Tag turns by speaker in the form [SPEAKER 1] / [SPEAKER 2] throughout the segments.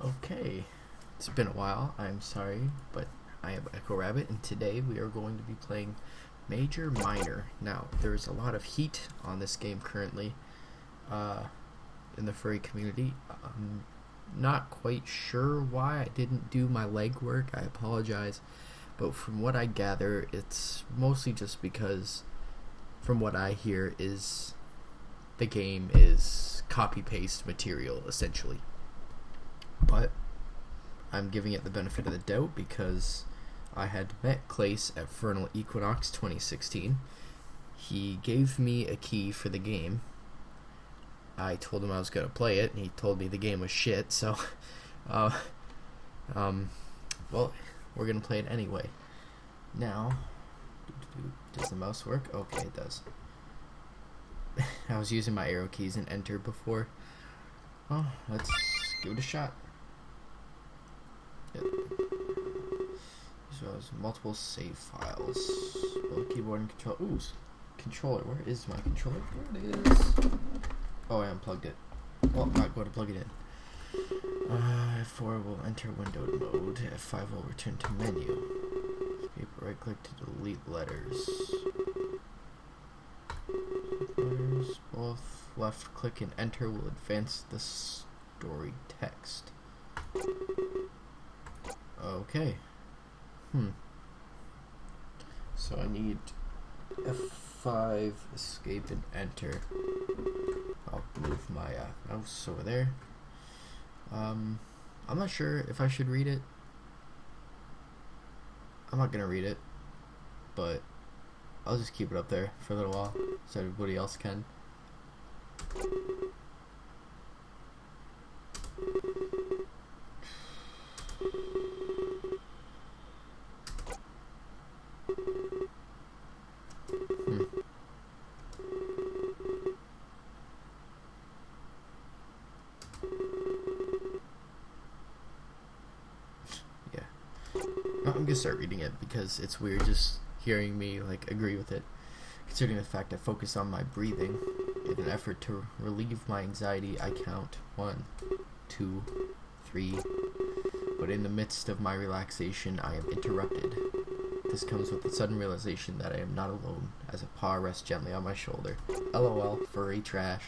[SPEAKER 1] Okay, it's been a while. I'm sorry, but I am Echo Rabbit, and today we are going to be playing Major Minor. Now, there's a lot of heat on this game currently uh, in the furry community. I'm not quite sure why I didn't do my legwork. I apologize, but from what I gather, it's mostly just because, from what I hear, is the game is copy paste material essentially. But I'm giving it the benefit of the doubt because I had met Clace at Vernal Equinox 2016. He gave me a key for the game. I told him I was going to play it, and he told me the game was shit, so, uh, well, we're going to play it anyway. Now, does the mouse work? Okay, it does. I was using my arrow keys and enter before. Well, let's give it a shot. Yep. So there's multiple save files. Both keyboard and control. Ooh, controller. Where is my controller? There it is. Oh, I unplugged it. Well, I'm not going to plug it in. F4 will enter windowed mode. F5 will return to menu. Escape right click to delete letters. Both left click and enter will advance the story text. Okay. So I need F5, escape, and enter. I'll move my mouse over there. I'm not sure if I should read it. I'm not gonna read it, but I'll just keep it up there for a little while so everybody else can. I'm gonna start reading it because it's weird just hearing me like agree with it, considering the fact I focus on my breathing. In an effort to relieve my anxiety, I count 1, 2, 3, but in the midst of my relaxation I am interrupted. This comes with the sudden realization that I am not alone, as a paw rests gently on my shoulder. LOL, furry trash.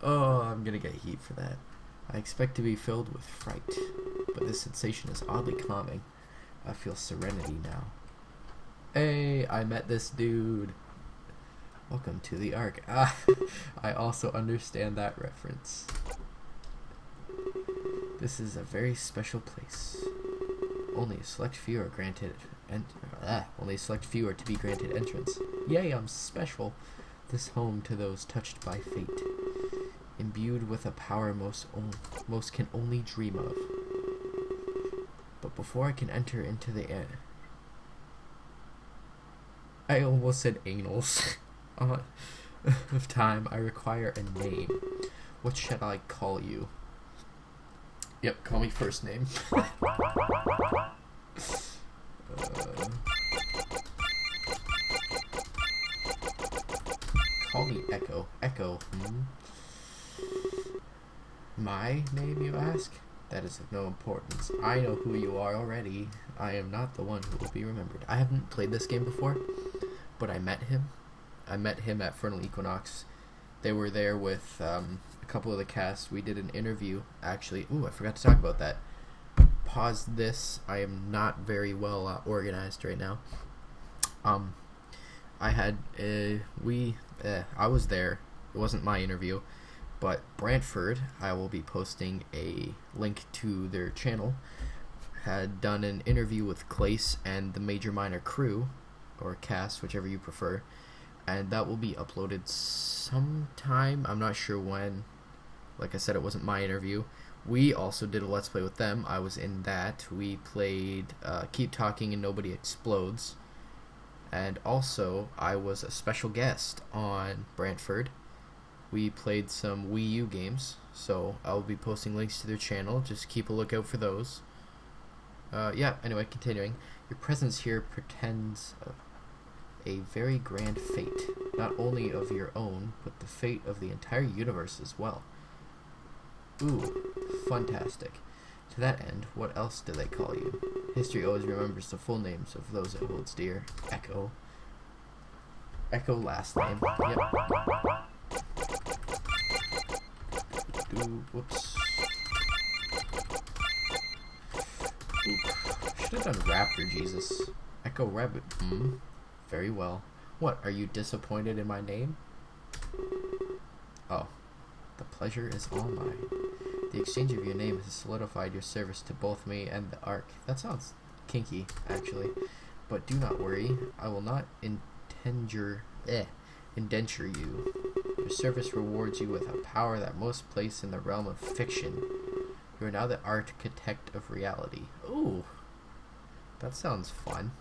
[SPEAKER 1] Oh, I'm gonna get heat for that. I expect to be filled with fright, but this sensation is oddly calming. I feel serenity now. Hey, I met this dude. Welcome to the Ark. I also understand that reference. This is a very special place. Only a select few are granted only a select few are to be granted entrance. Yay, I'm special. This home to those touched by fate, imbued with a power most can only dream of. But before I can enter into the air, I almost said anals. Of time, I require a name. What shall I call you? Yep, call me first name. Call me Echo. Echo. My name, you ask? That is of no importance. I know who you are already. I am not the one who will be remembered. I haven't played this game before, but I met him. I met him at Vernal Equinox. They were there with a couple of the cast. We did an interview, actually. Ooh, I forgot to talk about that. Pause this. I am not very well organized right now. I was there. It wasn't my interview, but Brantford, I will be posting a link to their channel, had done an interview with Clace and the Major Minor crew, or cast, whichever you prefer, and that will be uploaded sometime. I'm not sure when. Like I said, it wasn't my interview. We also did a Let's Play with them. I was in that. We played Keep Talking and Nobody Explodes. And also, I was a special guest on Brantford. We played some Wii U games, so I'll be posting links to their channel. Just keep a lookout for those. Anyway, continuing. Your presence here portends a very grand fate, not only of your own, but the fate of the entire universe as well. Ooh, Fantastic. To that end, what else do they call you? History always remembers the full names of those it holds dear. Echo. Echo last name. Yep. Whoops. Oop. Should have done Raptor, Jesus. Echo Rabbit. Very well. What, are you disappointed in my name? Oh. The pleasure is all mine. The exchange of your name has solidified your service to both me and the Ark. That sounds kinky, actually. But do not worry. I will not indenture you. Your service rewards you with a power that most place in the realm of fiction. You are now the architect of reality. Ooh. That sounds fun.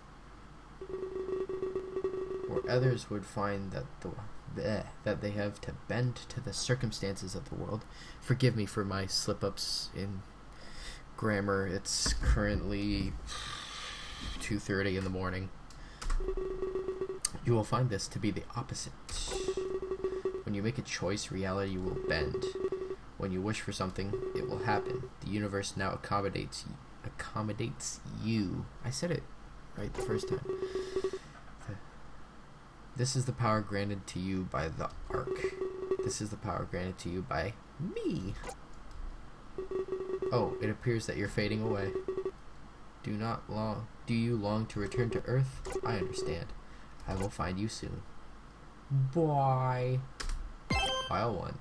[SPEAKER 1] Where others would find that that they have to bend to the circumstances of the world. Forgive me for my slip-ups in grammar. It's currently 2:30 in the morning. You will find this to be the opposite. When you make a choice, reality will bend. When you wish for something, it will happen. The universe now accommodates you. I said it right the first time. This is the power granted to you by the Ark. This is the power granted to you by me. Oh, it appears that you're fading away. Do you long to return to Earth? I understand. I will find you soon. Bye. File 1.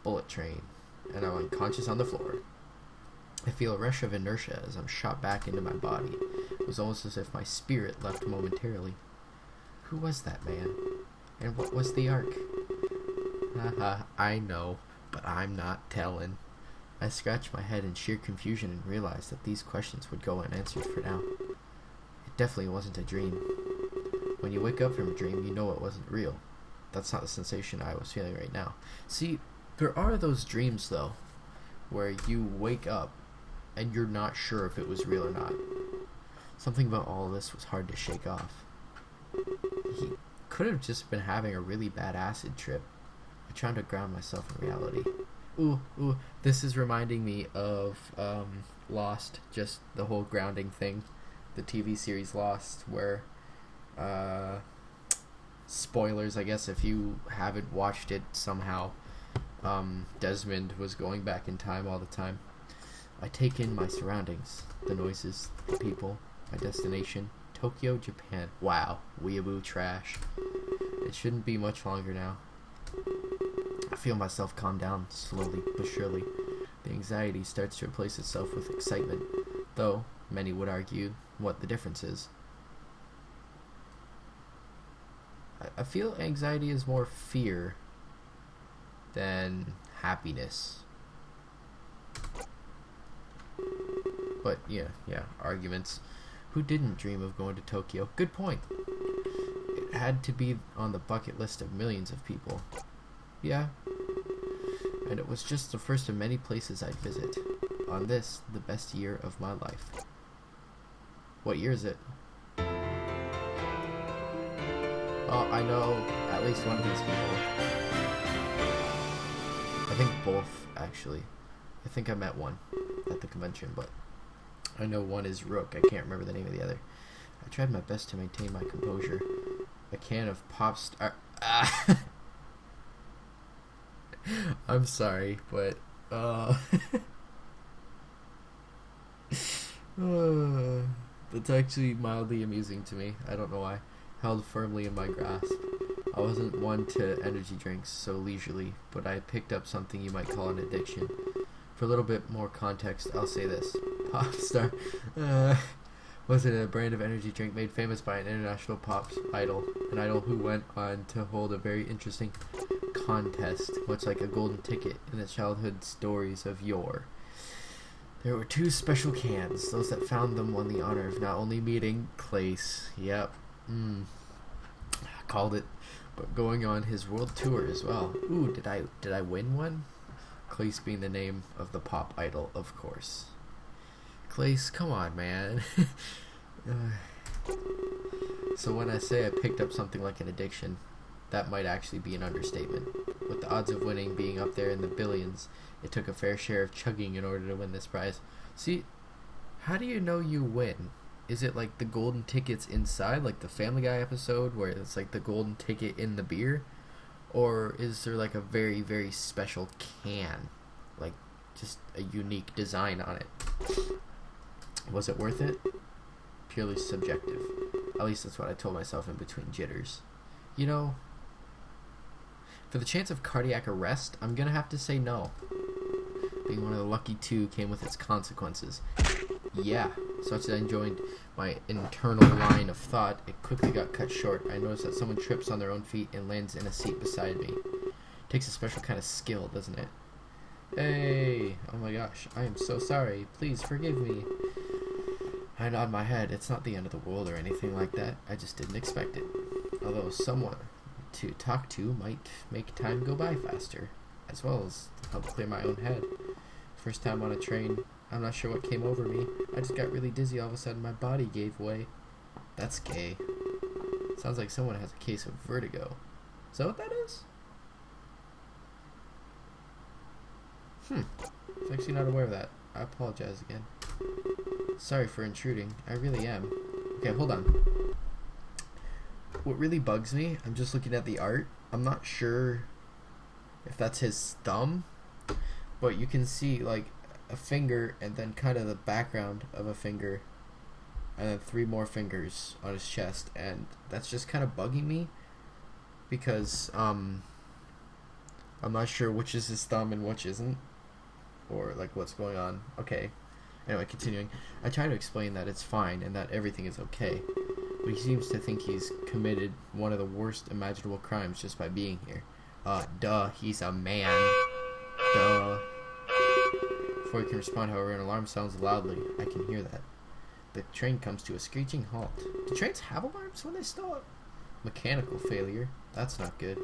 [SPEAKER 1] Bullet train. And I'm unconscious on the floor. I feel a rush of inertia as I'm shot back into my body. It was almost as if my spirit left momentarily. Who was that man? And what was the Ark? Haha, I know, but I'm not telling. I scratched my head in sheer confusion and realized that these questions would go unanswered for now. It definitely wasn't a dream. When you wake up from a dream, you know it wasn't real. That's not the sensation I was feeling right now. See, there are those dreams, though, where you wake up and you're not sure if it was real or not. Something about all of this was hard to shake off. He could have just been having a really bad acid trip. I tried to ground myself in reality. Ooh, this is reminding me of Lost, just the whole grounding thing. The TV series Lost, where, spoilers, I guess, if you haven't watched it somehow, Desmond was going back in time all the time. I take in my surroundings, the noises, the people, my destination, Tokyo, Japan. Wow, weeaboo trash. It shouldn't be much longer now. I feel myself calm down, slowly but surely. The anxiety starts to replace itself with excitement, though many would argue what the difference is. I feel anxiety is more fear than happiness. But yeah, arguments. Who didn't dream of going to Tokyo? Good point. It had to be on the bucket list of millions of people. Yeah. And it was just the first of many places I'd visit. On this, the best year of my life. What year is it? Oh, I know at least one of these people. I think both, actually. I think I met one at the convention, but I know one is Rook. I can't remember the name of the other. I tried my best to maintain my composure. A can of Pop Star... I'm sorry, but... That's actually mildly amusing to me. I don't know why. Held firmly in my grasp. I wasn't one to energy drinks so leisurely, but I picked up something you might call an addiction. For a little bit more context, I'll say this. Popstar was it a brand of energy drink made famous by an international pop idol, an idol who went on to hold a very interesting contest, much like a golden ticket in the childhood stories of yore. There were two special cans. Those that found them won the honor of not only meeting Clace, yep, called it, but going on his world tour as well. Ooh, did I win one? Clace being the name of the pop idol, of course. Clace, come on, man. So when I say I picked up something like an addiction, that might actually be an understatement. With the odds of winning being up there in the billions, it took a fair share of chugging in order to win this prize. See, how do you know you win? Is it like the golden tickets inside, like the Family Guy episode where it's like the golden ticket in the beer? Or is there like a very, very special can? Like just a unique design on it? Was it worth it? Purely subjective. At least that's what I told myself in between jitters. You know, for the chance of cardiac arrest, I'm gonna have to say no. Being one of the lucky two came with its consequences. Yeah, such that I joined my internal line of thought, it quickly got cut short. I noticed that someone trips on their own feet and lands in a seat beside me. Takes a special kind of skill, doesn't it? Hey, oh my gosh, I am so sorry. Please forgive me. I nod my head. It's not the end of the world or anything like that. I just didn't expect it. Although someone to talk to might make time go by faster, as well as help clear my own head. First time on a train, I'm not sure what came over me. I just got really dizzy. All of a sudden my body gave way. That's gay. Sounds like someone has a case of vertigo. Is that what that is? I was actually not aware of that. I apologize again. Sorry for intruding. I really am. Okay, hold on. What really bugs me, I'm just looking at the art. I'm not sure if that's his thumb, but you can see like a finger and then kind of the background of a finger and then 3 more fingers on his chest, and that's just kind of bugging me because I'm not sure which is his thumb and which isn't, or like what's going on. Okay, anyway, continuing. I try to explain that it's fine and that everything is okay, but he seems to think he's committed one of the worst imaginable crimes just by being here. Duh, he's a man. Duh. Before he can respond, however, an alarm sounds loudly. I can hear that. The train comes to a screeching halt. Do trains have alarms when they stop? Mechanical failure. That's not good.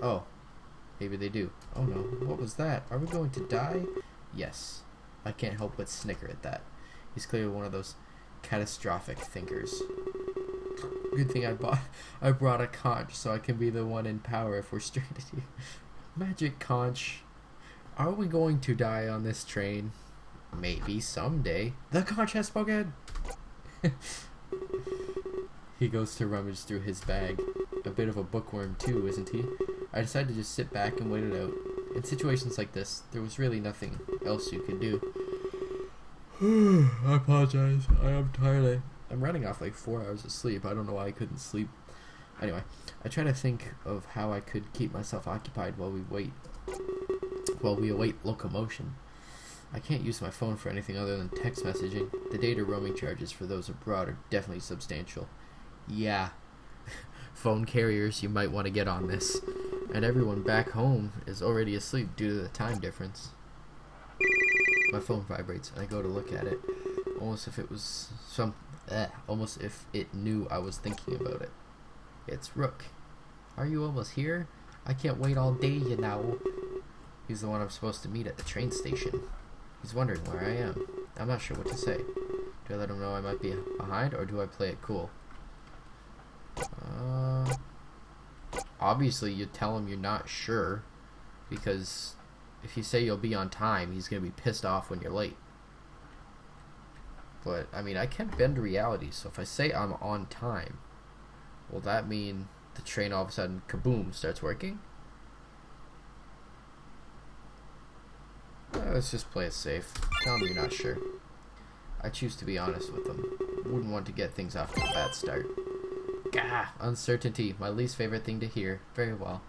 [SPEAKER 1] Oh, maybe they do. Oh no, what was that? Are we going to die? Yes. I can't help but snicker at that. He's clearly one of those catastrophic thinkers. Good thing I brought a conch so I can be the one in power if we're stranded here. Magic conch. Are we going to die on this train? Maybe someday. The conch has spoken! He goes to rummage through his bag. A bit of a bookworm too, isn't he? I decided to just sit back and wait it out. In situations like this, there was really nothing else you could do. I apologize. I am tired. I'm running off like 4 hours of sleep. I don't know why I couldn't sleep. Anyway, I try to think of how I could keep myself occupied while we await locomotion. I can't use my phone for anything other than text messaging. The data roaming charges for those abroad are definitely substantial. Yeah. Phone carriers, you might want to get on this. And everyone back home is already asleep due to the time difference. My phone vibrates and I go to look at it. Almost if it knew I was thinking about it. It's Rook. Are you almost here? I can't wait all day, you know. He's the one I'm supposed to meet at the train station. He's wondering where I am. I'm not sure what to say. Do I let him know I might be behind, or do I play it cool? Obviously you tell him you're not sure, because if you say you'll be on time, he's going to be pissed off when you're late. But, I mean, I can't bend reality, so if I say I'm on time, will that mean the train all of a sudden, kaboom, starts working? Let's just play it safe. Tell him you're not sure. I choose to be honest with them. Wouldn't want to get things off to a bad start. Gah! Uncertainty, my least favorite thing to hear. Very well.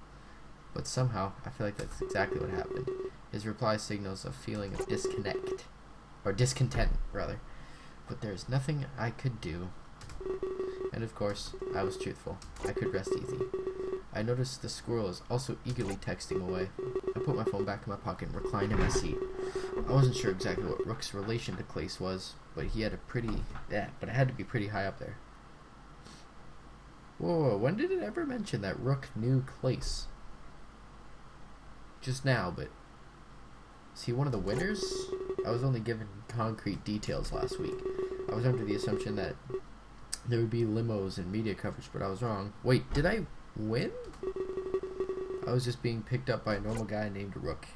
[SPEAKER 1] But somehow, I feel like that's exactly what happened. His reply signals a feeling of disconnect. Or discontent, rather. But there's nothing I could do. And of course, I was truthful. I could rest easy. I noticed the squirrel is also eagerly texting away. I put my phone back in my pocket and reclined in my seat. I wasn't sure exactly what Rook's relation to Clace was, but he had but it had to be pretty high up there. Whoa, when did it ever mention that Rook knew Clace? Just now, but is he one of the winners? I was only given concrete details last week. I was under the assumption that there would be limos and media coverage, but I was wrong. Wait, did I win? I was just being picked up by a normal guy named Rook.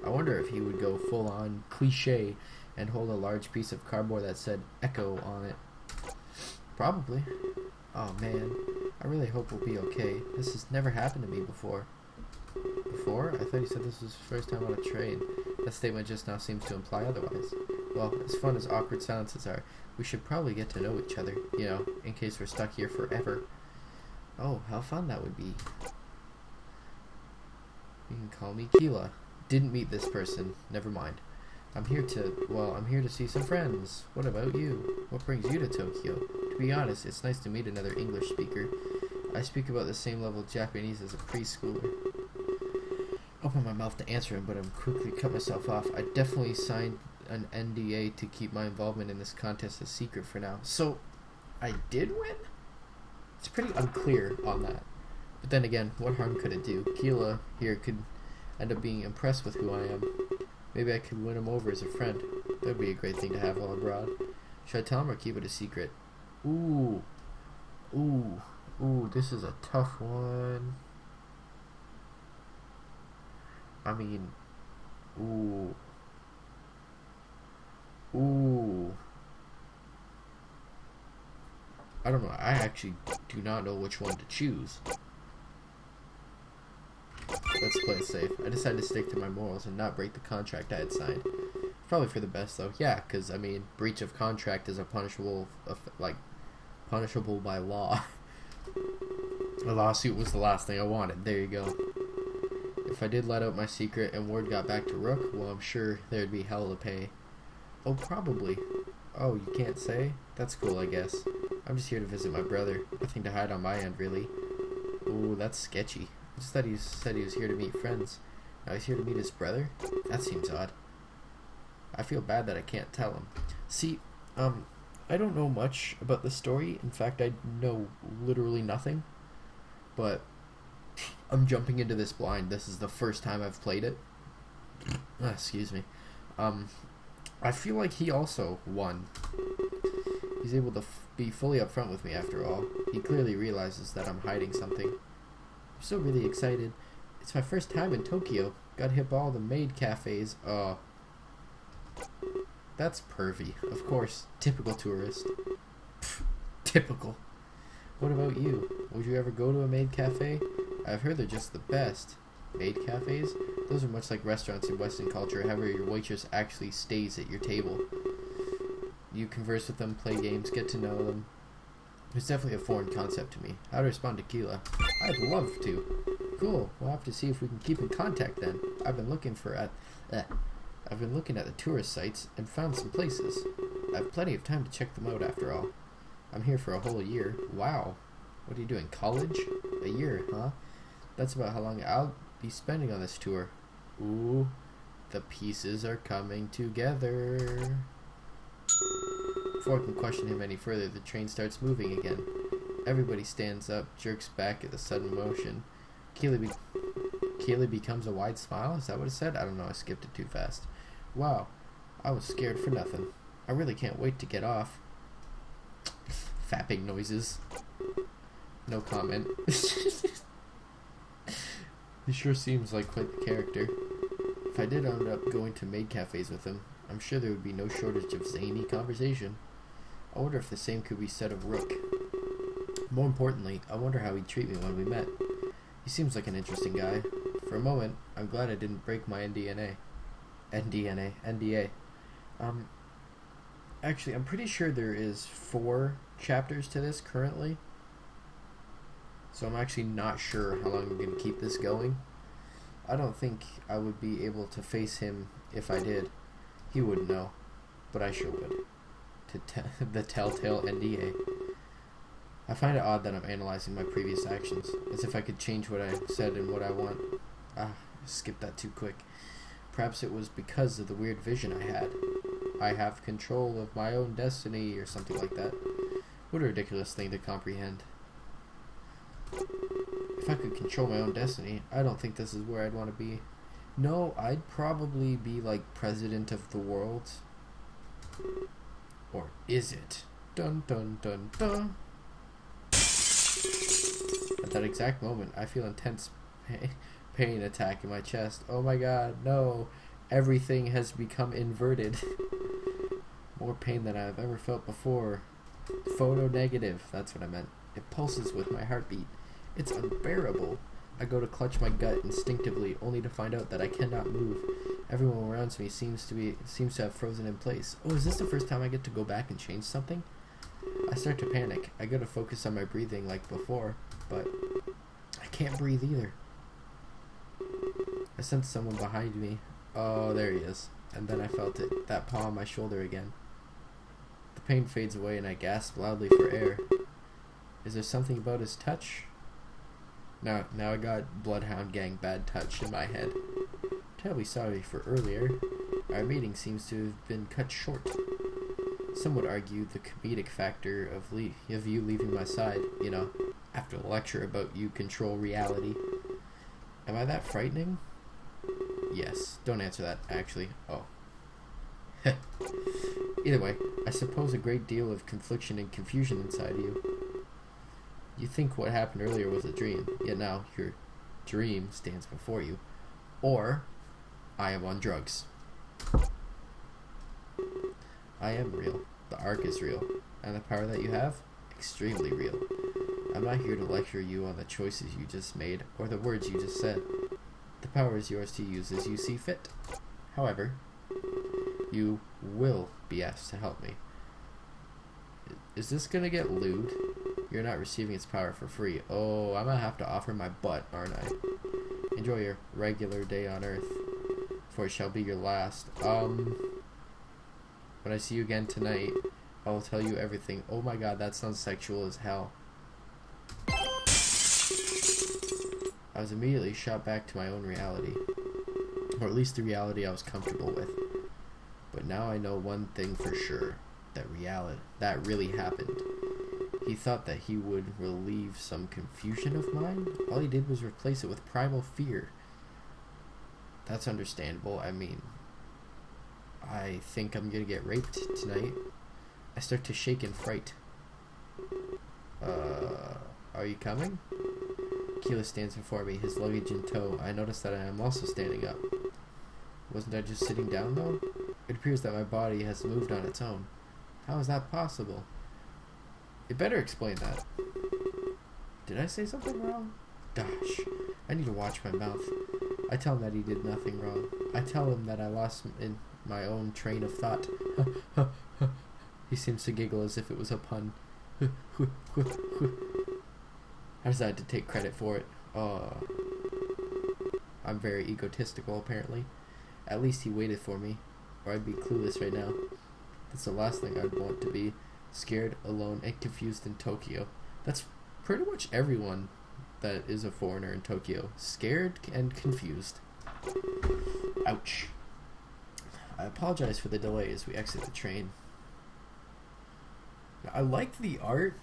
[SPEAKER 1] I wonder if he would go full on cliche and hold a large piece of cardboard that said Echo on it. Probably. Oh man, I really hope we'll be okay. This has never happened to me before. Before? I thought he said this was his first time on a train. That statement just now seems to imply otherwise. Well, as fun as awkward silences are, we should probably get to know each other, you know, in case we're stuck here forever. Oh, how fun that would be. You can call me Keela. Didn't meet this person. Never mind. I'm here to see some friends. What about you? What brings you to Tokyo? To be honest, it's nice to meet another English speaker. I speak about the same level of Japanese as a preschooler. Open my mouth to answer him, but I'm quickly cut myself off. I definitely signed an NDA to keep my involvement in this contest a secret for now. So, I did win? It's pretty unclear on that. But then again, what harm could it do? Keela here could end up being impressed with who I am. Maybe I could win him over as a friend. That would be a great thing to have while abroad. Should I tell him or keep it a secret? Ooh, this is a tough one. I mean, ooh. I don't know. I actually do not know which one to choose. Let's play it safe. I decided to stick to my morals and not break the contract I had signed. Probably for the best, though. Yeah, because, I mean, breach of contract is a punishable by law. A lawsuit was the last thing I wanted. There you go. If I did let out my secret and word got back to Rook, well, I'm sure there'd be hell to pay. Oh, probably. Oh, you can't say? That's cool, I guess. I'm just here to visit my brother. Nothing to hide on my end, really. Ooh, that's sketchy. I just thought he said he was here to meet friends. Now he's here to meet his brother? That seems odd. I feel bad that I can't tell him. See, I don't know much about the story. In fact, I know literally nothing. But I'm jumping into this blind. This is the first time I've played it. Excuse me. I feel like he also won. He's able to be fully upfront with me after all. He clearly realizes that I'm hiding something. I'm so really excited. It's my first time in Tokyo. Got hip all the maid cafes. That's pervy. Of course. Typical tourist. Pfft, typical. What about you? Would you ever go to a maid cafe? I've heard they're just the best. Maid cafes? Those are much like restaurants in Western culture, however your waitress actually stays at your table. You converse with them, play games, get to know them. It's definitely a foreign concept to me. How to respond to Keela? I'd love to. Cool. We'll have to see if we can keep in contact then. I've been looking at the tourist sites and found some places. I have plenty of time to check them out after all. I'm here for a whole year. Wow. What are you doing, college? A year, huh? That's about how long I'll be spending on this tour. Ooh, the pieces are coming together. Before I can question him any further, the train starts moving again. Everybody stands up, jerks back at the sudden motion. Keely becomes a wide smile? Is that what it said? I don't know, I skipped it too fast. Wow, I was scared for nothing. I really can't wait to get off. Fapping noises. No comment. He sure seems like quite the character. If I did end up going to maid cafes with him, I'm sure there would be no shortage of zany conversation. I wonder if the same could be said of Rook. More importantly, I wonder how he'd treat me when we met. He seems like an interesting guy. For a moment, I'm glad I didn't break my NDA. Actually, I'm pretty sure there is 4 chapters to this currently. So I'm actually not sure how long I'm going to keep this going. I don't think I would be able to face him if I did. He wouldn't know, but I sure would. The telltale NDA. I find it odd that I'm analyzing my previous actions, as if I could change what I said and what I want. I skipped that too quick. Perhaps it was because of the weird vision I had. I have control of my own destiny, or something like that. What a ridiculous thing to comprehend. If I could control my own destiny, I don't think this is where I'd want to be. No, I'd probably be like president of the world. Or is it? Dun dun dun dun. At that exact moment, I feel intense pain attacking my chest. Oh my god, no. Everything has become inverted. More pain than I've ever felt before. Photo negative, that's what I meant. It pulses with my heartbeat. It's unbearable. I go to clutch my gut instinctively, only to find out that I cannot move. Everyone around me seems to have frozen in place. Oh, is this the first time I get to go back and change something? I start to panic. I go to focus on my breathing like before, but I can't breathe either. I sense someone behind me. Oh, there he is. And then I felt it, that paw on my shoulder again. The pain fades away and I gasp loudly for air. Is there something about his touch? Now I got Bloodhound Gang bad touch in my head. Terribly sorry for earlier. Our meeting seems to have been cut short. Some would argue the comedic factor of you leaving my side, you know, after the lecture about you control reality. Am I that frightening? Yes. Don't answer that, actually. Oh. Either way, I suppose a great deal of confliction and confusion inside you. You think what happened earlier was a dream, yet now your dream stands before you. Or, I am on drugs. I am real. The Ark is real. And the power that you have? Extremely real. I'm not here to lecture you on the choices you just made, or the words you just said. The power is yours to use as you see fit. However, you will be asked to help me. Is this gonna get lewd? You're not receiving its power for free. Oh, I'm gonna have to offer my butt, aren't I? Enjoy your regular day on Earth, for it shall be your last. When I see you again tonight, I will tell you everything. Oh my god, that sounds sexual as hell. I was immediately shot back to my own reality. Or at least the reality I was comfortable with. But now I know one thing for sure. That really happened. He thought that he would relieve some confusion of mine. All he did was replace it with primal fear. That's understandable. I mean, I think I'm gonna get raped tonight. I start to shake in fright. Are you coming? Keyleth stands before me, his luggage in tow. I notice that I am also standing up. Wasn't I just sitting down, though? It appears that my body has moved on its own. How is that possible? You better explain that. Did I say something wrong? Gosh, I need to watch my mouth. I tell him that he did nothing wrong. I tell him that I lost in my own train of thought. He seems to giggle as if it was a pun. I decided to take credit for it. I'm very egotistical, apparently. At least he waited for me, or I'd be clueless right now. That's the last thing I'd want to be. Scared, alone, and confused in Tokyo. That's pretty much everyone that is a foreigner in Tokyo. Scared and confused. Ouch. I apologize for the delay as we exit the train. I liked the art.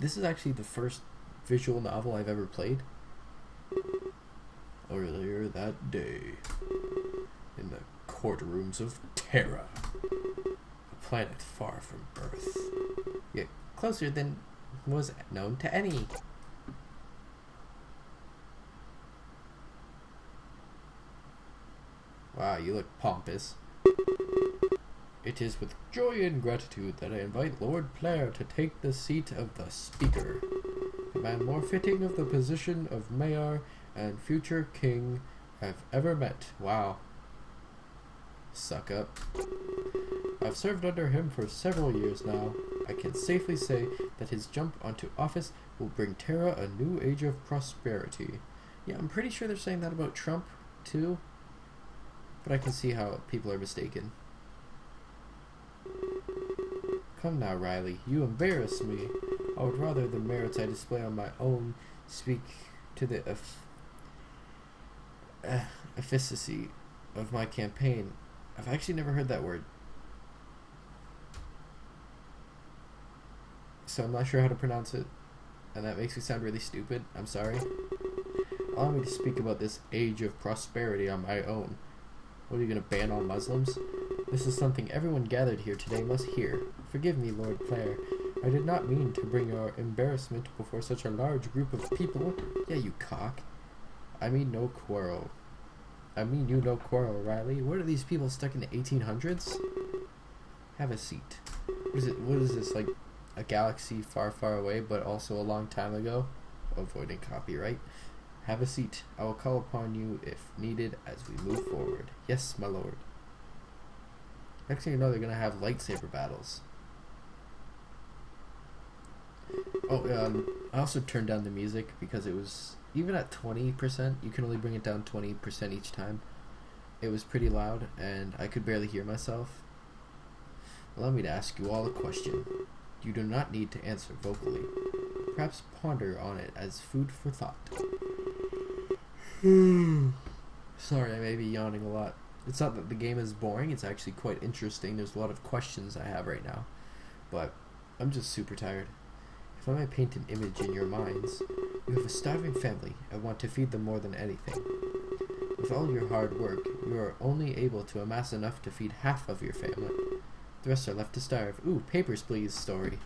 [SPEAKER 1] This is actually the first visual novel I've ever played. Earlier that day, in the courtrooms of Terra, a planet far from Earth, yet closer than was known to any. Wow, you look pompous. It is with joy and gratitude that I invite Lord Player to take the seat of the Speaker, a man more fitting of the position of Mayor and future King I've ever met. Wow. Suck up. I've served under him for several years now. I can safely say that his jump onto office will bring Terra a new age of prosperity. Yeah, I'm pretty sure they're saying that about Trump, too. But I can see how people are mistaken. Come now, Riley. You embarrass me. I would rather the merits I display on my own speak to the efficacy of my campaign. I've actually never heard that word, so I'm not sure how to pronounce it, and that makes me sound really stupid. I'm sorry. Allow me to speak about this age of prosperity on my own. What, are you going to ban all Muslims? This is something everyone gathered here today must hear. Forgive me, Lord Clare. I did not mean to bring your embarrassment before such a large group of people. Yeah, you cock. I mean no quarrel. I mean you no quarrel, Riley. What are these people stuck in the 1800s? Have a seat. What is this, like a galaxy far, far away, but also a long time ago? Avoiding copyright. Have a seat. I will call upon you if needed as we move forward. Yes, my lord. Next thing you know, they're gonna have lightsaber battles. Oh, I also turned down the music because it was, even at 20%, you can only bring it down 20% each time. It was pretty loud, and I could barely hear myself. Allow me to ask you all a question. You do not need to answer vocally. Perhaps ponder on it as food for thought. Sorry, I may be yawning a lot. It's not that the game is boring, it's actually quite interesting. There's a lot of questions I have right now. But I'm just super tired. If I may paint an image in your minds, you have a starving family and want to feed them more than anything. With all your hard work, you are only able to amass enough to feed half of your family. The rest are left to starve. Ooh, papers please story.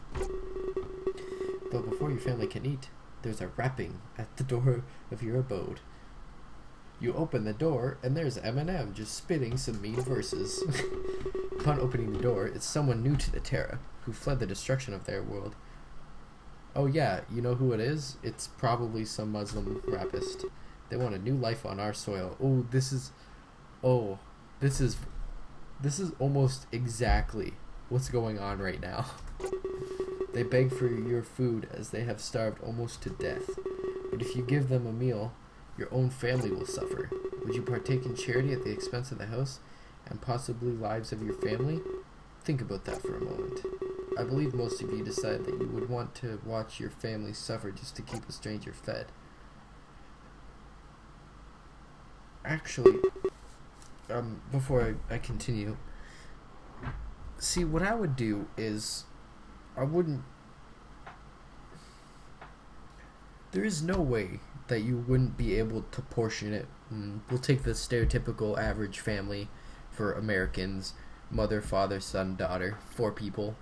[SPEAKER 1] But before your family can eat, there's a rapping at the door of your abode. You open the door, and there's Eminem just spitting some mean verses. Upon opening the door, it's someone new to the Terra, who fled the destruction of their world. Oh yeah, you know who it is? It's probably some Muslim rapist. They want a new life on our soil. This is almost exactly what's going on right now. They beg for your food as they have starved almost to death. But if you give them a meal, your own family will suffer. Would you partake in charity at the expense of the house and possibly lives of your family? Think about that for a moment. I believe most of you decide that you would want to watch your family suffer just to keep a stranger fed. Actually, before I continue, see, what I would do is, there is no way that you wouldn't be able to portion it. We'll take the stereotypical average family for Americans: mother, father, son, daughter, 4 people.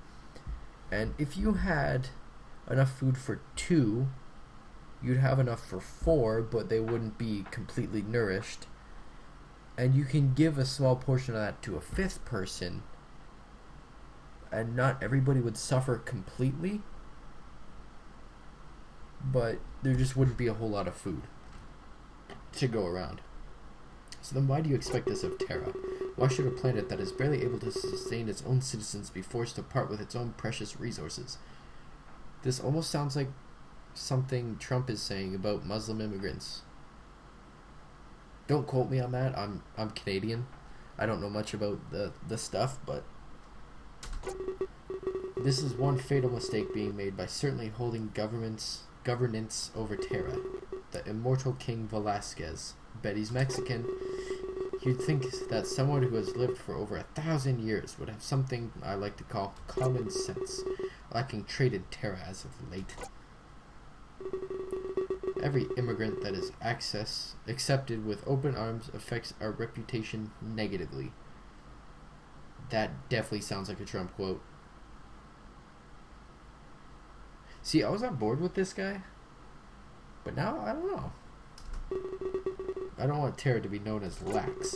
[SPEAKER 1] And if you had enough food for 2, you'd have enough for 4, but they wouldn't be completely nourished. And you can give a small portion of that to a 5th person, and not everybody would suffer completely, but there just wouldn't be a whole lot of food to go around. So then why do you expect this of Terra? Why should a planet that is barely able to sustain its own citizens be forced to part with its own precious resources? This almost sounds like something Trump is saying about Muslim immigrants. Don't quote me on that. I'm Canadian. I don't know much about the stuff, but this is one fatal mistake being made by certainly holding governance over Terra. The immortal King Velasquez. Bet he's Mexican. You'd think that someone who has lived for over 1,000 years would have something I like to call common sense, lacking trait Terra as of late. Every immigrant that is accepted with open arms affects our reputation negatively. That definitely sounds like a Trump quote. See, I was on board with this guy, but now I don't know. I don't want Terra to be known as lax.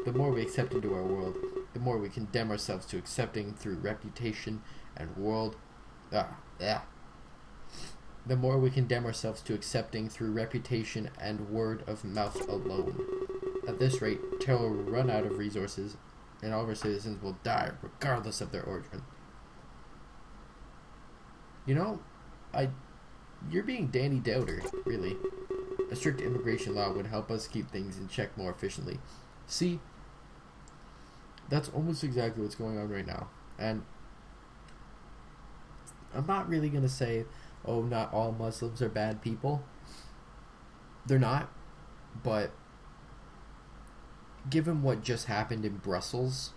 [SPEAKER 1] The more we accept into our world, the more we condemn ourselves to accepting through reputation and world. The more we condemn ourselves to accepting through reputation and word of mouth alone. At this rate, Terra will run out of resources, and all of our citizens will die, regardless of their origin. You know, you're being Danny Doubter, really. A strict immigration law would help us keep things in check more efficiently. See, that's almost exactly what's going on right now. And I'm not really going to say, oh, not all Muslims are bad people. They're not. But given what just happened in Brussels,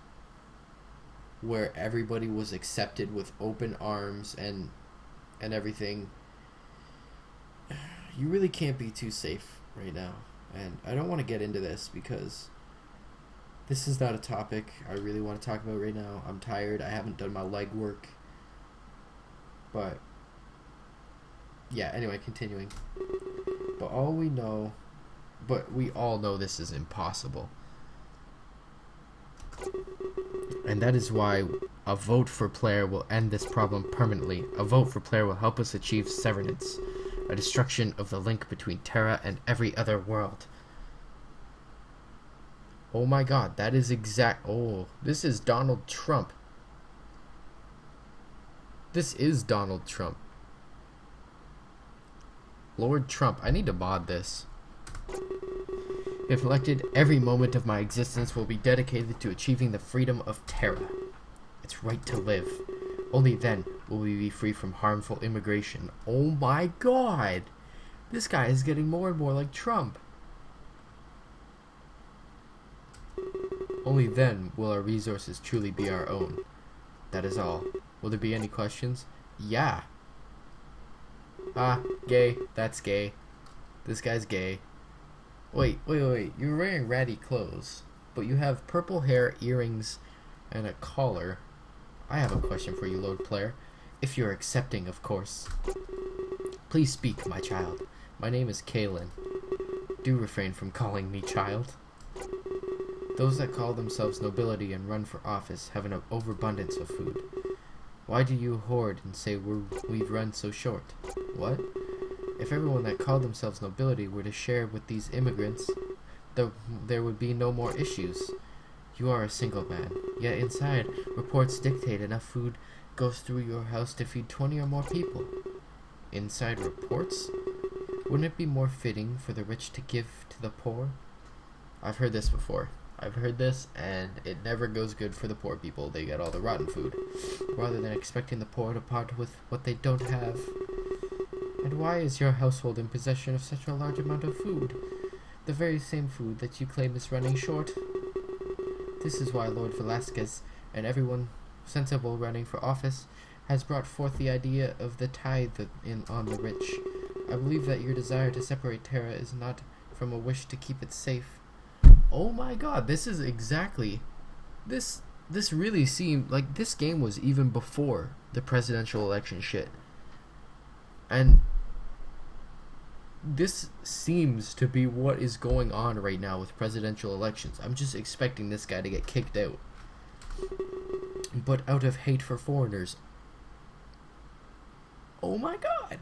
[SPEAKER 1] where everybody was accepted with open arms and everything, you really can't be too safe right now. And I don't want to get into this because this is not a topic I really want to talk about right now. I'm tired. I haven't done my legwork. But yeah, anyway, continuing. But all we know But we all know this is impossible. And that is why a vote for player will end this problem permanently. A vote for player will help us achieve severance, a destruction of the link between Terra and every other world. Oh my god, that is oh, this is Donald Trump. This is Donald Trump. Lord Trump, I need to mod this. If elected, every moment of my existence will be dedicated to achieving the freedom of Terra. Its right to live. Only then will we be free from harmful immigration. Oh my god! This guy is getting more and more like Trump. Only then will our resources truly be our own. That is all. Will there be any questions? Yeah. Ah, gay. That's gay. This guy's gay. Wait. You're wearing ratty clothes, but you have purple hair, earrings, and a collar. I have a question for you, Lord Player. If you're accepting, of course. Please speak, my child. My name is Kaylin. Do refrain from calling me child. Those that call themselves nobility and run for office have an overabundance of food. Why do you hoard and say we've run so short? What? If everyone that called themselves nobility were to share with these immigrants, there would be no more issues. You are a single man, yet inside, reports dictate enough food goes through your house to feed 20 or more people. Inside reports? Wouldn't it be more fitting for the rich to give to the poor? I've heard this before. I've heard this, and it never goes good for the poor people. They get all the rotten food, rather than expecting the poor to part with what they don't have. And why is your household in possession of such a large amount of food? The very same food that you claim is running short. This is why Lord Velasquez, and everyone sensible running for office, has brought forth the idea of the tithe on the rich. I believe that your desire to separate Terra is not from a wish to keep it safe. Oh my god, this is exactly... This really seemed like this game was even before the presidential election shit. And this seems to be what is going on right now with presidential elections. I'm just expecting this guy to get kicked out. But out of hate for foreigners. Oh my god.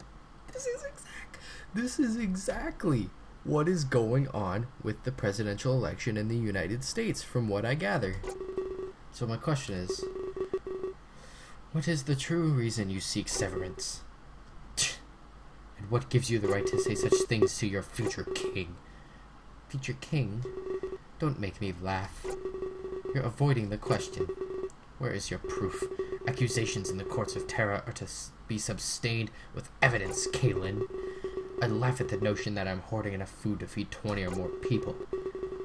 [SPEAKER 1] This is exactly what is going on with the presidential election in the United States, from what I gather. So my question is, what is the true reason you seek severance? And what gives you the right to say such things to your future king? Future king? Don't make me laugh. You're avoiding the question. Where is your proof? Accusations in the courts of Terra are to be sustained with evidence, Kaylin. I laugh at the notion that I'm hoarding enough food to feed 20 or more people.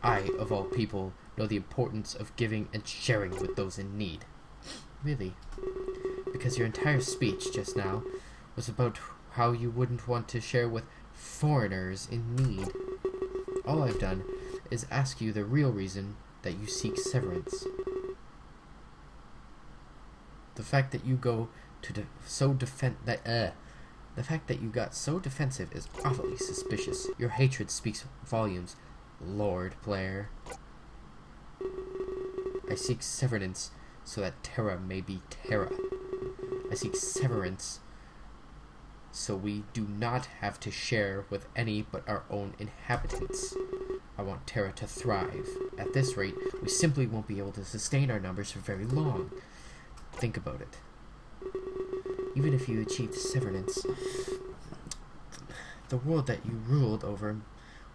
[SPEAKER 1] I, of all people, know the importance of giving and sharing with those in need. Really? Because your entire speech just now was about how you wouldn't want to share with foreigners in need. All I've done is ask you the real reason that you seek severance. The fact that you go to the fact that you got so defensive is awfully suspicious. Your hatred speaks volumes, Lord Player. I seek severance so that Terra may be Terra. I seek severance so we do not have to share with any but our own inhabitants. I want Terra to thrive. At this rate, we simply won't be able to sustain our numbers for very long. Think about it. Even if you achieved severance, the world that you ruled over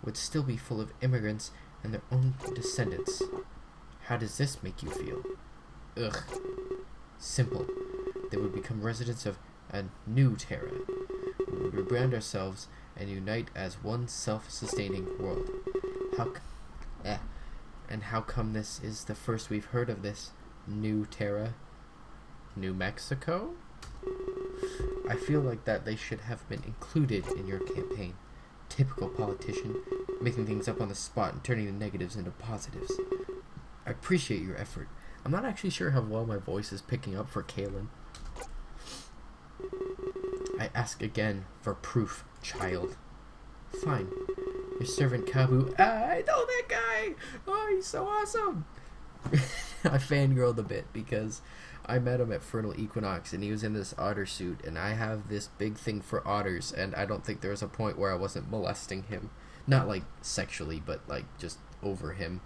[SPEAKER 1] would still be full of immigrants and their own descendants. How does this make you feel? Ugh. Simple. They would become residents of a new Terra. We would rebrand ourselves and unite as one self-sustaining world. And how come this is the first we've heard of this new Terra? New Mexico? I feel like that they should have been included in your campaign. Typical politician, making things up on the spot and turning the negatives into positives. I appreciate your effort. I'm not actually sure how well my voice is picking up for Kaylin. I ask again for proof, child. Fine. Your servant Kabu. I know that guy! Oh, he's so awesome! I fangirled a bit because I met him at Fertile Equinox and he was in this otter suit, and I have this big thing for otters, and I don't think there was a point where I wasn't molesting him. Not like sexually, but like just over him.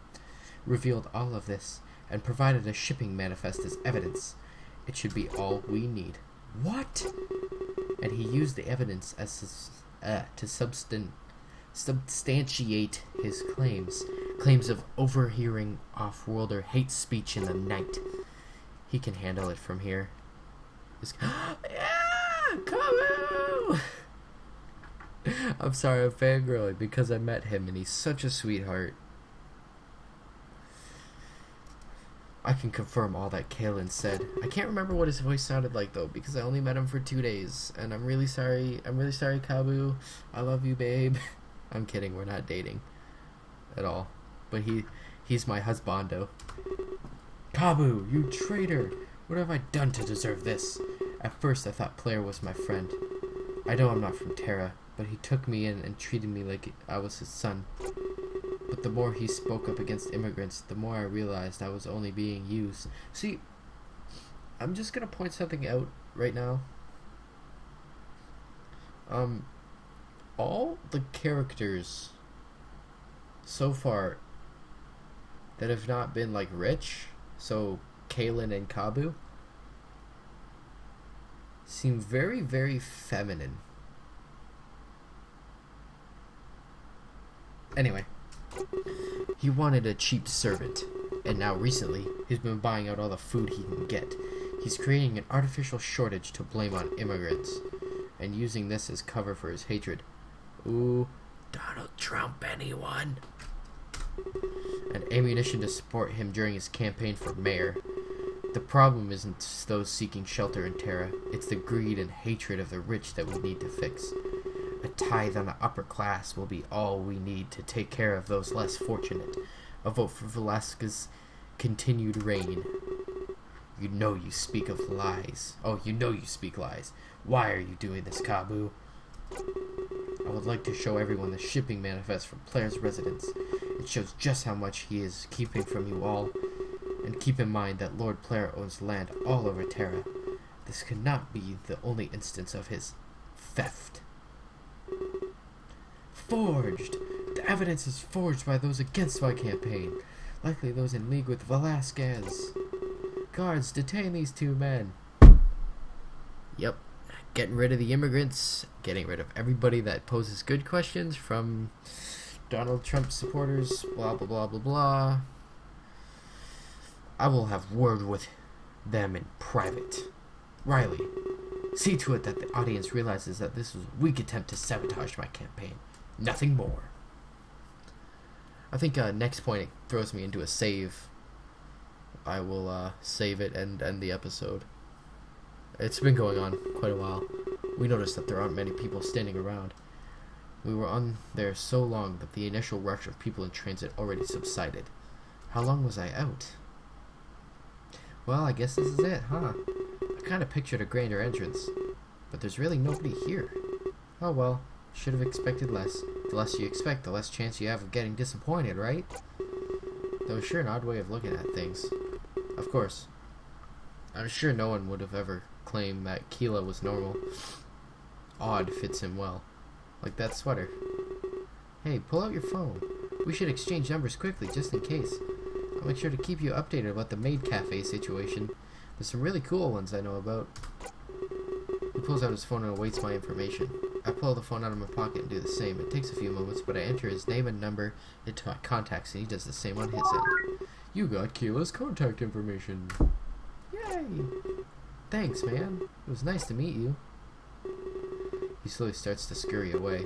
[SPEAKER 1] Revealed all of this and provided a shipping manifest as evidence. It should be all we need. What? And he used the evidence as to substantiate his claims of overhearing off-worlder hate speech in the night. He can handle it from here. Yeah, Kabu! I'm sorry, I'm fangirling because I met him and he's such a sweetheart. I can confirm all that Kalen said. I can't remember what his voice sounded like though, because I only met him for 2 days, and I'm really sorry, Kabu. I love you, babe. I'm kidding, we're not dating at all. But he's my husbando. Kabu, you traitor! What have I done to deserve this? At first I thought Player was my friend. I know I'm not from Terra, but he took me in and treated me like I was his son. But the more he spoke up against immigrants, the more I realized I was only being used. See, I'm just gonna point something out right now. All the characters so far that have not been like rich, so Kalen and Kabu, seem very, very feminine. Anyway. He wanted a cheap servant, and now recently, he's been buying out all the food he can get. He's creating an artificial shortage to blame on immigrants, and using this as cover for his hatred. Ooh, Donald Trump, anyone? And ammunition to support him during his campaign for mayor. The problem isn't those seeking shelter in Terra, it's the greed and hatred of the rich that we need to fix. A tithe on the upper class will be all we need to take care of those less fortunate. A vote for Velasquez's continued reign. You know you speak of lies. Oh, you know you speak lies. Why are you doing this, Kabu? I would like to show everyone the shipping manifest from Player's residence. It shows just how much he is keeping from you all. And keep in mind that Lord Player owns land all over Terra. This cannot be the only instance of his theft. Forged! The evidence is forged by those against my campaign. Likely those in league with Velasquez. Guards, detain these 2 men. Yep. Getting rid of the immigrants. Getting rid of everybody that poses good questions from Donald Trump supporters. Blah, blah, blah, blah, blah. I will have word with them in private. Riley, see to it that the audience realizes that this was a weak attempt to sabotage my campaign. Nothing more. I think next point it throws me into a save. I will save it and end the episode. It's been going on quite a while. We noticed that there aren't many people standing around. We were on there so long that the initial rush of people in transit already subsided. How long was I out? Well, I guess this is it, huh? I kind of pictured a grander entrance, but there's really nobody here. Oh well, should have expected less. The less you expect, the less chance you have of getting disappointed, right? Though sure an odd way of looking at things. Of course, I'm sure no one would have ever claimed that Keela was normal. Odd fits him well. Like that sweater. Hey, pull out your phone. We should exchange numbers quickly, just in case. I'll make sure to keep you updated about the maid cafe situation. There's some really cool ones I know about. He pulls out his phone and awaits my information. I pull the phone out of my pocket and do the same. It takes a few moments, but I enter his name and number into my contacts, and he does the same on his end. You got Keela's contact information. Yay! Thanks, man. It was nice to meet you. He slowly starts to scurry away.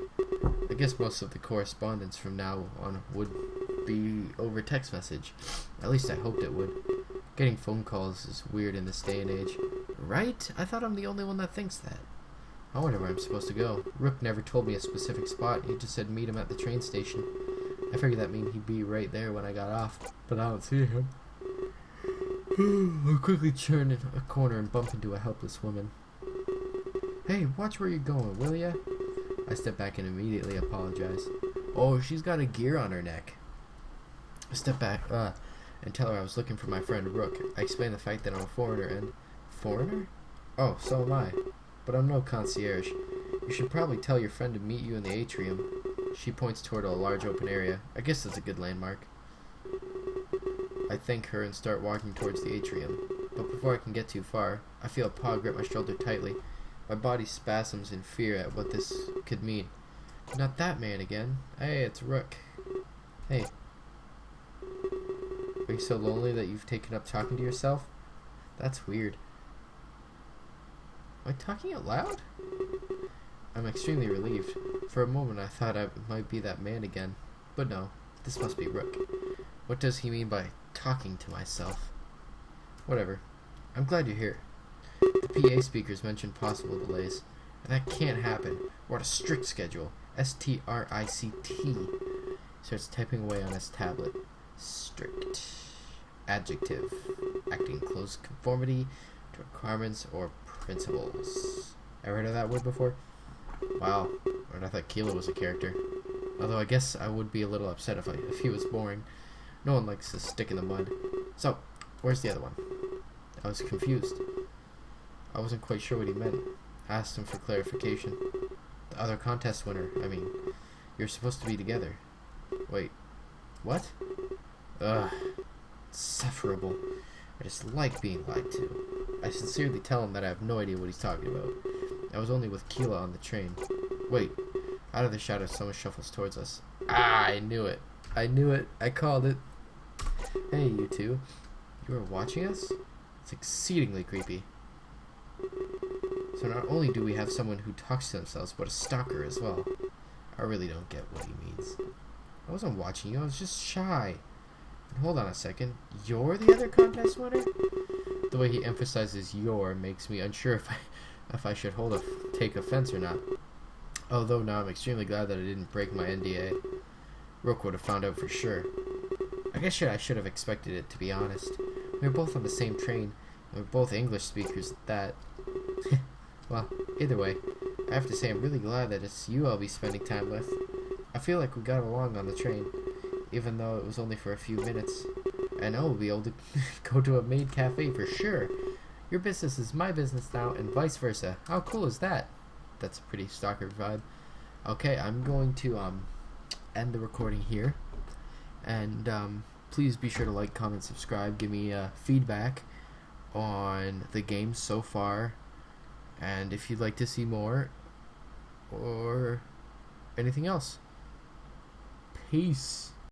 [SPEAKER 1] I guess most of the correspondence from now on would be over text message. At least I hoped it would. Getting phone calls is weird in this day and age. Right? I thought I'm the only one that thinks that. I wonder where I'm supposed to go. Rook never told me a specific spot. He just said meet him at the train station. I figured that meant he'd be right there when I got off, but I don't see him. I'll quickly turn in a corner and bump into a helpless woman. Hey, watch where you're going, will ya? I step back and immediately apologize. Oh, she's got a gear on her neck. I step back and tell her I was looking for my friend Rook. I explain the fact that I'm a foreigner and... Foreigner? Oh, so am I. But I'm no concierge. You should probably tell your friend to meet you in the atrium. She points toward a large open area. I guess that's a good landmark. I thank her and start walking towards the atrium. But before I can get too far, I feel a paw grip my shoulder tightly. My body spasms in fear at what this could mean. Not that man again. Hey, it's Rook. Hey. Are you so lonely that you've taken up talking to yourself? That's weird. Am I talking out loud? I'm extremely relieved. For a moment I thought I might be that man again. But no, this must be Rook. What does he mean by talking to myself? Whatever. I'm glad you're here. The PA speakers mentioned possible delays. And that can't happen. We're on a strict schedule. S-T-R-I-C-T. Starts typing away on his tablet. Strict. Adjective. Acting in close conformity to requirements or principles. Ever heard of that word before? Wow. I thought Kilo was a character. Although I guess I would be a little upset if he was boring. No one likes to stick in the mud. So, where's the other one? I was confused. I wasn't quite sure what he meant. I asked him for clarification. The other contest winner, I mean, you're supposed to be together. Wait, what? Ugh, insufferable. I just like being lied to. I sincerely tell him that I have no idea what he's talking about. I was only with Keela on the train. Wait, out of the shadows someone shuffles towards us. Ah, I knew it. I knew it. I called it. Hey, you two. You are watching us? It's exceedingly creepy. So not only do we have someone who talks to themselves, but a stalker as well. I really don't get what he means. I wasn't watching you, I was just shy. And hold on a second, you're the other contest winner? The way he emphasizes "your" makes me unsure if I should take offense or not. Although now I'm extremely glad that I didn't break my NDA. Rook would have found out for sure. I guess I should have expected it, to be honest. We were both on the same train, and we're both English speakers at that. Well, either way, I have to say I'm really glad that it's you I'll be spending time with. I feel like we got along on the train, even though it was only for a few minutes. And I will be able to go to a maid cafe for sure. Your business is my business now, and vice versa. How cool is that? That's a pretty stalker vibe. Okay, I'm going to end the recording here. And please be sure to like, comment, subscribe. Give me feedback on the game so far. And if you'd like to see more or anything else. Peace.